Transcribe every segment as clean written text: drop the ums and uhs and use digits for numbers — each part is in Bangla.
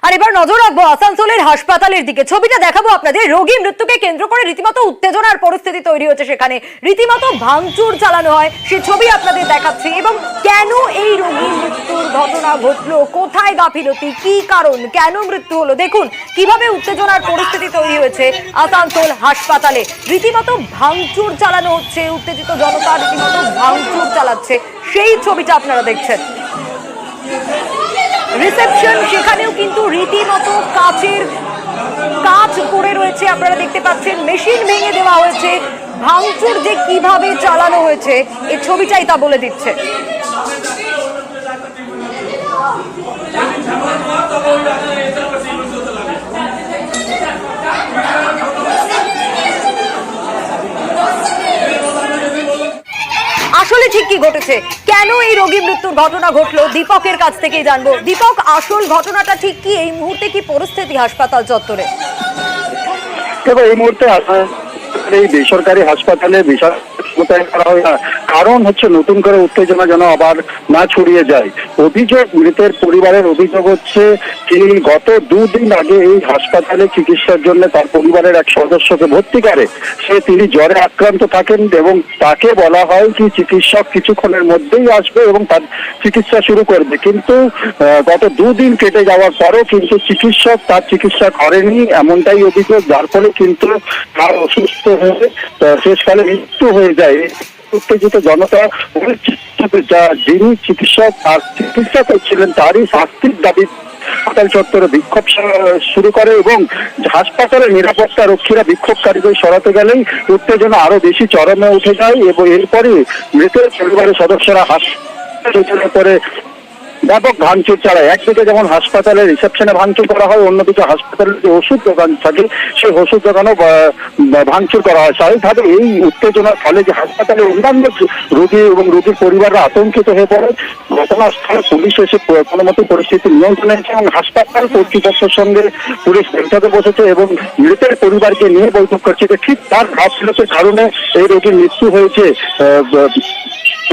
আর এবার নজর রাখবো আসানসোলের হাসপাতালের দিকে। ছবিটা দেখাবো আপনাদের। রোগী মৃত্যুকে কেন্দ্র করে রীতিমতো উত্তেজনার পরিস্থিতি তৈরি হচ্ছে, সেখানে রীতিমতো ভাঙচুর চালানো হয়, সে ছবি আপনাদের দেখাচ্ছি। এবং কেন এই রোগী মৃত্যুর ঘটনা ঘটলো, কোথায় গাফিলতি, কি কারণ, কেন মৃত্যু হলো, দেখুন কিভাবে উত্তেজনার পরিস্থিতি তৈরি হয়েছে আসানসোল হাসপাতালে। রীতিমতো ভাঙচুর চালানো হচ্ছে, উত্তেজিত জনতা রীতিমতো ভাঙচুর চালাচ্ছে, সেই ছবিটা আপনারা দেখছেন। রিসেপশন, সেখানেও কিন্তু রীতিমতো কাঁচ পড়ে রয়েছে, আপনারা দেখতে পাচ্ছেন। মেশিন ভেঙে দেওয়া হয়েছে। ভাঙচুর যে কিভাবে চালানো হয়েছে এই ছবিটাই তা বলে দিচ্ছে। আসলে ঠিক কি ঘটেছে, কেন এই রোগী মৃত্যুর ঘটনা ঘটলো, দীপকের কাছ থেকেই জানবো। দীপক, আসল ঘটনাটা ঠিক কি, এই মুহূর্তে কি পরিস্থিতি হাসপাতাল চত্বরে? দেখো, এই মুহূর্তে এই বেসরকারি হাসপাতালে বিশাল মোতায়েন করা হয় না, কারণ হচ্ছে নতুন করে উত্তেজনা যেন আবার না ছড়িয়ে যায়। অভিযোগ, মৃতের পরিবারের অভিযোগ হচ্ছে তিনি গত 2 দিন আগে এই হাসপাতালে চিকিৎসার জন্য তার পরিবারের এক সদস্যকে ভর্তি করে। তিনি জ্বরে আক্রান্ত থাকেন এবং তাকে বলা হয় কি চিকিৎসক কিছুক্ষণের মধ্যেই আসবে এবং তার চিকিৎসা শুরু করবে, কিন্তু গত 2 দিন কেটে যাওয়ার পরেও কিন্তু চিকিৎসক তার চিকিৎসা করেনি, এমনটাই অভিযোগ। যার ফলে কিন্তু তার অসুস্থ হয়ে শেষকালে মৃত্যু হয়ে যায়। উত্তেজিত জনতা যিনি চিকিৎসক তার চিকিৎসা করছিলেন তারই শাস্তির দাবি হাসপাতাল চত্বরে বিক্ষোভ শুরু করে এবং হাসপাতালের নিরাপত্তা রক্ষীরা বিক্ষোভকারীদের সরাতে গেলেই উত্তেজনা আরো বেশি চরমে উঠে যায় এবং এরপরে মৃতের পরিবারের সদস্যরা হাসপাতালে করে ব্যাপক ভাঙচুর চালায়। একদিকে যেমন হাসপাতালের রিসেপশনে ভাঙচুর করা হয়, অন্যদিকে হাসপাতালের যে ওষুধ দোকান থাকে সেই ওষুধ দোকানও ভাঙচুর করা হয়। স্বাভাবিকভাবে এই উত্তেজনার ফলে যে হাসপাতালে অন্যান্য রোগী এবং রোগীর পরিবাররা আতঙ্কিত হয়ে পড়ে। ঘটনাস্থলে পুলিশ এসে কোনো মতো পরিস্থিতি নিয়ন্ত্রণে এনেছে এবং হাসপাতাল কর্তৃপক্ষের সঙ্গে পুলিশ বৈঠকে বসেছে এবং মৃতের পরিবারকে নিয়ে বৈঠক করছে যে ঠিক তার গাফিলতির কারণে এই রোগীর মৃত্যু হয়েছে।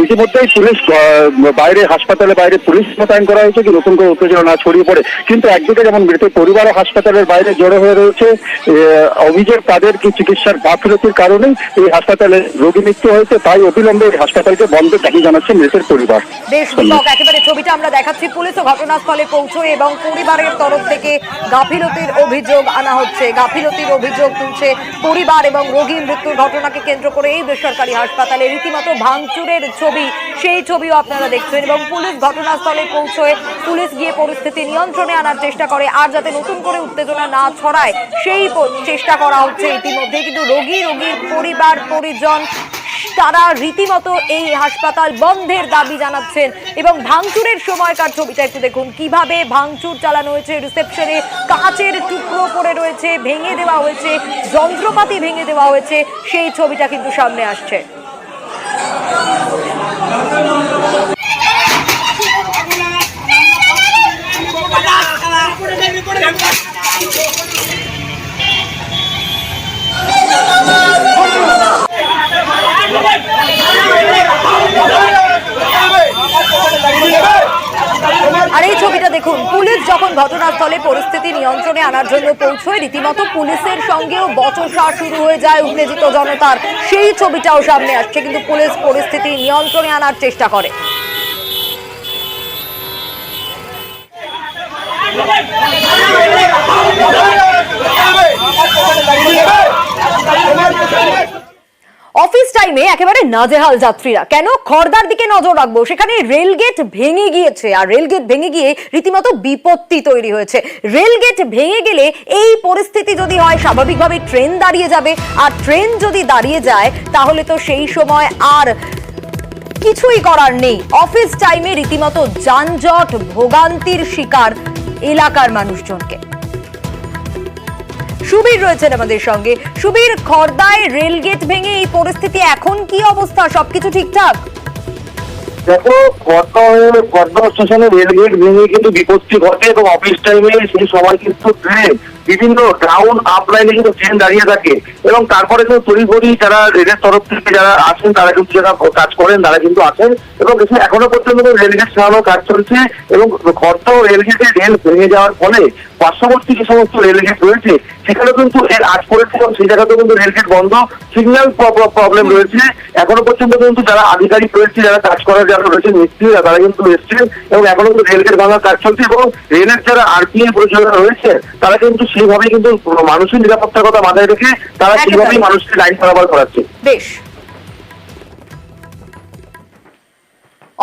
ইতিমধ্যেই পুলিশ বাইরে, হাসপাতালের বাইরে পুলিশ মোতায়েন করা হয়েছে কি নতুন করে উত্তেজনা না ছড়িয়ে পড়ে। কিন্তু একদিকে যেমন মৃতের পরিবারও হাসপাতালের বাইরে জড়ো হয়ে রয়েছে, অভিযোগ তাদের কি চিকিৎসার গাফিলতির কারণেই এই হাসপাতালে রোগী মৃত্যু হয়েছে, তাই অবিলম্বে এই হাসপাতালকে বন্ধের দাবি জানাচ্ছে মৃতের পরিবার। বেশ দীপক, একেবারে ছবিটা আমরা দেখাচ্ছি। পুলিশও ঘটনাস্থলে পৌঁছয় এবং পরিবারের তরফ থেকে গাফিলতির অভিযোগ আনা হচ্ছে, গাফিলতির অভিযোগ তুলছে পরিবার এবং রোগী মৃত্যুর ঘটনাকে কেন্দ্র করে এই বেসরকারি হাসপাতালে রীতিমতো ভাঙচুরের ছবি, সেই ছবিও আপনারা দেখছেন। এবং পুলিশ ঘটনাস্থলে পৌঁছয়, পুলিশ গিয়ে পরিস্থিতি নিয়ন্ত্রণে আনার চেষ্টা করে, আর যাতে নতুন করে উত্তেজনা না ছড়ায় সেই চেষ্টা করা হচ্ছে ইতিমধ্যে। কিন্তু রোগীর পরিবার পরিজন তারা রীতিমতো এই হাসপাতাল বন্ধের দাবি জানাচ্ছেন। এবং ভাঙচুরের সময়কার ছবিটা একটু দেখুন, কিভাবে ভাঙচুর চালানো হয়েছে। রিসেপশনে কাঁচের টুকরো পড়ে রয়েছে, ভেঙে দেওয়া হয়েছে, যন্ত্রপাতি ভেঙে দেওয়া হয়েছে, সেই ছবিটা কিন্তু সামনে আসছে। আর এই ছবিটা দেখুন, পুলিশ যখন ঘটনাস্থলে পরিস্থিতি নিয়ন্ত্রণে আনার জন্য পৌঁছয়, রীতিমতো পুলিশের সঙ্গেও বচসা শুরু হয়ে যায় উত্তেজিত জনতার, সেই ছবিটাও সামনে আসছে। কিন্তু পুলিশ পরিস্থিতি নিয়ন্ত্রণে আনার চেষ্টা করে। অফিস টাইমে একেবারে নাজেহাল যাত্রীরা। কেন? খড়দার দিকে নজর রাখবো, সেখানে রেলগেট ভেঙে গিয়েছে, আর রেলগেট ভেঙে গিয়ে রীতিমতো বিপত্তি তৈরি হয়েছে। রেলগেট ভেঙে গেলে এই পরিস্থিতি যদি হয়, স্বাভাবিকভাবে ট্রেন দাঁড়িয়ে যাবে, আর ট্রেন যদি দাঁড়িয়ে যায় তাহলে তো সেই সময় আর কিছুই করার নেই। অফিস টাইমে রীতিমতো যানজট, ভোগান্তির শিকার এলাকার মানুষজনকে। সুবীর রয়েছেন আমাদের সঙ্গে। সুবীর, খড়দায় রেলগেট ভেঙে এই পরিস্থিতি, এখন কি অবস্থা, সবকিছু ঠিকঠাক? দেখো, খড়দহ স্টেশনে রেলগেট ভেঙে কিন্তু বিপত্তি ঘটে এবং অফিস টাইমে সেই সময় কিন্তু ট্রেন বিভিন্ন ডাউন আপ লাইনে কিন্তু ট্রেন দাঁড়িয়ে থাকে এবং তারপরে কিন্তু তড়িঘড়ি যারা রেলের তরফ থেকে যারা আসেন তারা কিন্তু যারা কাজ করেন তারা কিন্তু আছেন এবং এখনো পর্যন্ত রেলগেট সারানোর কাজ চলছে এবং খড়দা রেলগেটে রেল ভেঙে যাওয়ার ফলে পার্শ্ববর্তী যে সমস্ত রেলগেট রয়েছে সেখানে কিন্তু এর আজ পড়েছে এবং সেই জায়গাতেও কিন্তু রেলগেট বন্ধ, সিগন্যাল প্রবলেম রয়েছে। এখনো পর্যন্ত কিন্তু যারা আধিকারিক রয়েছে, যারা কাজ করার যারা রয়েছে মিস্ত্রিরা, তারা কিন্তু এসছেন এবং এখনো কিন্তু রেলগেট ভাঙার কাজ চলছে এবং রেলের যারা আরপিএ পরিচালনা রয়েছে তারা কিন্তু সেইভাবেই কিন্তু মানুষের নিরাপত্তার কথা মাথায় রেখে তারা সেইভাবেই মানুষকে লাইন পারাপার করাচ্ছে। বেশ।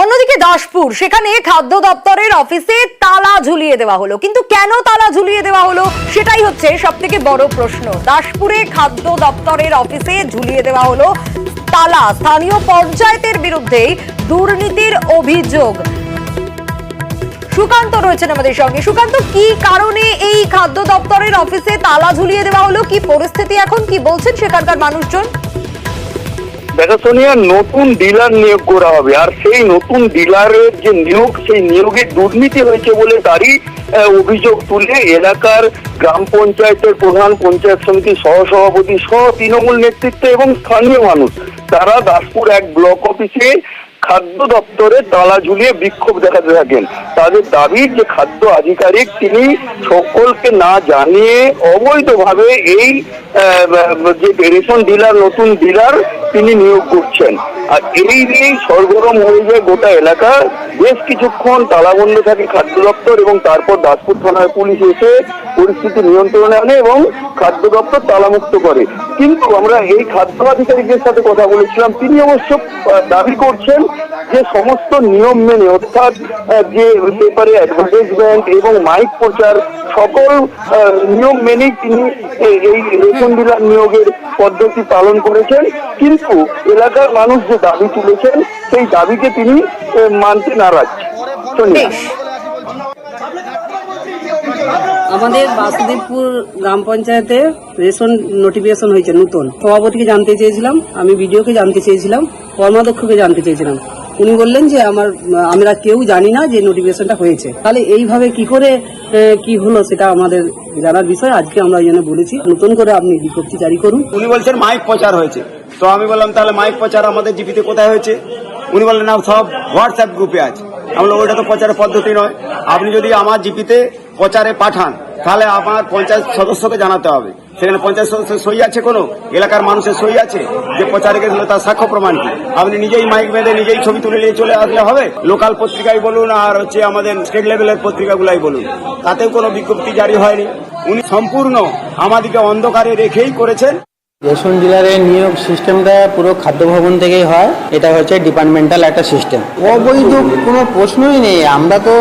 অন্যদিকে দাসপুর, সেখানে খাদ্য দপ্তরের অফিসে তালা ঝুলিয়ে দেওয়া হলো, কিন্তু কেন তালা ঝুলিয়ে দেওয়া হলো সেটাই হচ্ছে সব থেকে বড় প্রশ্ন। দাসপুরে খাদ্য দপ্তরের অফিসে ঝুলিয়ে দেওয়া হলো তালা। স্থানীয় পঞ্চায়েতের বিরুদ্ধে দুর্নীতির অভিযোগ। সুকান্ত রয়েছেন আমাদের সঙ্গে। সুকান্ত, কি কারণে এই খাদ্য দপ্তরের অফিসে তালা ঝুলিয়ে দেওয়া হলো, কি পরিস্থিতি এখন, কি বলছেন সেখানকার মানুষজন? দেখো সোনিয়া, নতুন ডিলার নিয়োগ করা হবে আর সেই নতুন ডিলারের যে নিয়োগ, সেই নিয়োগে দুর্নীতি হয়েছে বলে তারই অভিযোগ তুলে এলাকার গ্রাম পঞ্চায়েতের প্রধান, পঞ্চায়েত সমিতির সহসভাপতি সহ তৃণমূল নেতৃত্ব এবং স্থানীয় মানুষ তারা দাসপুর এক ব্লক অফিসে খাদ্য দপ্তরে তালা ঝুলিয়ে বিক্ষোভ দেখাতে থাকেন। তাদের দাবি যে খাদ্য আধিকারিক তিনি সকলকে না জানিয়ে অবৈধভাবে এই যে রেশন ডিলার, নতুন ডিলার তিনি নিয়োগ করছেন। আর এই নিয়েই সরগরম হয়ে যায় গোটা এলাকা। বেশ কিছুক্ষণ তালাবন্ধ থাকে খাদ্য দপ্তর এবং তারপর দাসপুর থানার পুলিশ এসে পরিস্থিতি নিয়ন্ত্রণে আনে এবং খাদ্য দপ্তর তালামুক্ত করে। কিন্তু আমরা এই খাদ্য আধিকারিকের সাথে কথা বলেছিলাম, তিনি অবশ্য দাবি করছেন যে সমস্ত নিয়ম মেনে, অর্থাৎ যে পেপারে অ্যাডভার্টাইজমেন্ট এবং মাইক প্রচার সকল নিয়ম মেনেই তিনি এই রেশন ডিলার নিয়োগের পদ্ধতি পালন করেছেন। কিন্তু এলাকার মানুষ যে দাবি তুলেছেন সেই দাবিকে তিনি মানতে নারাজ। আমাদের বাসুদেবপুর গ্রাম পঞ্চায়েতে রেশন নোটিফিকেশন হয়েছে নতুন। সভাপতিকে জানতে চেয়েছিলাম, আমি বিডিওকে জানতে চেয়েছিলাম, কর্মাধ্যক্ষকে জানতে চেয়েছিলাম। উনি বললেন যে আমরা কেউ জানি না যে নোটিফিকেশনটা হয়েছে। তাহলে এইভাবে কি করে কি হলো সেটা আমাদের জানার বিষয়। আজকে আমরা এই জন্য বলেছি নতুন করে আপনি বিজ্ঞপ্তি জারি করুন। উনি বলছেন মাইক প্রচার হয়েছে, তো আমি বললাম তাহলে মাইক প্রচার আমাদের জিপিতে কোথায় হয়েছে? উনি বললেন না, সব হোয়াটসঅ্যাপ গ্রুপে আছে। আমি বললাম ওইটা তো প্রচারের পদ্ধতি নয়, আপনি যদি আমার জিপিতে প্রচারে পাঠান তাহলে আমার পঞ্চায়েত সদস্যকে জানাতে হবে। সেখানে পঞ্চায়েত সদস্যের সই আছে, কোনো এলাকার মানুষের সই আছে যে প্রচারে গেছিল, তার সাক্ষ্য প্রমাণ কি? আপনি নিজেই মাইক বেঁধে নিজেই ছবি তুলে নিয়ে চলে আসলে হবে? লোকাল পত্রিকায় বলুন আর আমাদের স্টেট লেভেলের পত্রিকাগুলাই বলুন, তাতেও কোনো বিজ্ঞপ্তি জারি হয়নি। উনি সম্পূর্ণ আমাদেরকে অন্ধকারে রেখেই করেছেন। রেশন ডিলারের নিয়োগ সিস্টেমটা পুরো খাদ্য ভবন থেকেই হয়। এটা হচ্ছে ডিপার্টমেন্টাল একটা সিস্টেম। অবৈধ কোনো প্রশ্নই নেই। আমরা তো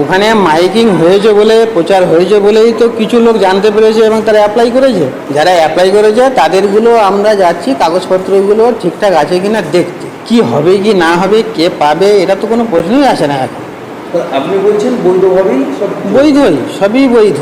ওখানে মাইকিং হয়েছে বলে, প্রচার হয়েছে বলেই তো কিছু লোক জানতে পেরেছে এবং তারা অ্যাপ্লাই করেছে। যারা অ্যাপ্লাই করেছে তাদেরগুলো আমরা যাচ্ছি কাগজপত্রগুলো ঠিকঠাক আছে কিনা দেখতে। কি হবে কি না হবে, কে পাবে, এটা তো কোনো প্রশ্নই আসে না এখন। আপনি বলছেন বৈধভাবেই সব? বৈধই, সবই বৈধ।